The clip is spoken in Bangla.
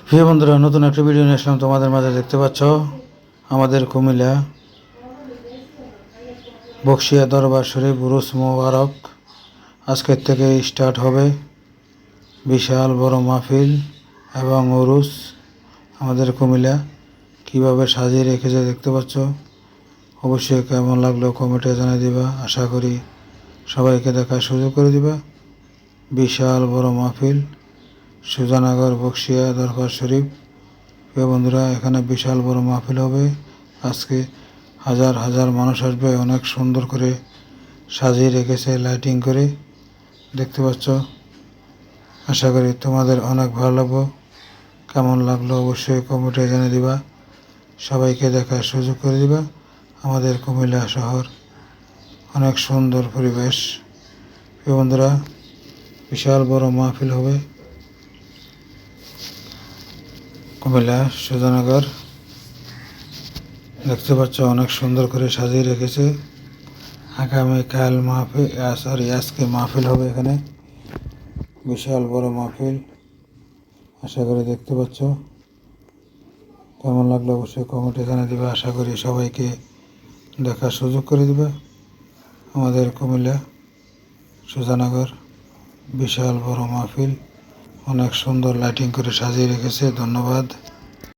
প্রিয় বন্ধুরা, নতুন একটা ভিডিও নিয়ে আসলাম তোমাদের মাঝে। দেখতে পাচ্ছ আমাদের কুমিল্লা বক্সিয়া দরবার শরীফ উরুস মোবারক আজকের থেকে স্টার্ট হবে। বিশাল বড় মাহফিল এবং উরুস আমাদের কুমিল্লা কীভাবে সাজিয়ে রেখেছে দেখতে পাচ্ছ। অবশ্যই কেমন লাগলো কমেন্টে জানিয়ে দিবা। আশা করি সবাইকে দেখার সুযোগ করে দিবা। বিশাল বড় মাহফিল সুজানগর বক্সিয়া দরবার শরীফ। প্রিয় বন্ধুরা, এখানে বিশাল বড় মাহফিল হবে আজকে। হাজার হাজার মানুষ আসবে। অনেক সুন্দর করে সাজিয়ে রেখেছে লাইটিং করে, দেখতে পাচ্ছ। আশা করি তোমাদের অনেক ভালো লাগবে। কেমন লাগলো অবশ্যই কমেন্টে জানিয়ে দিবা। সবাইকে দেখার সুযোগ করে দিবা। আমাদের কুমিল্লা শহর অনেক সুন্দর পরিবেশ। প্রিয় বন্ধুরা, বিশাল বড় মাহফিল হবে কুমিল্লা সুজানগর। দেখতে পাচ্ছ অনেক সুন্দর করে সাজিয়ে রেখেছে। আগামীকাল মাহফিল, আজকে মাহফিল হবে এখানে। বিশাল বড় মাহফিল। আশা করি দেখতে পাচ্ছ। কেমন লাগলো অবশ্যই কমেন্টে জানিয়ে দিবে। আশা করি সবাইকে দেখার সুযোগ করে দিবে। আমাদের কুমিল্লা সুজানগর বিশাল বড় মাহফিল অনেক সুন্দর লাইটিং করে সাজিয়ে রেখেছে। ধন্যবাদ।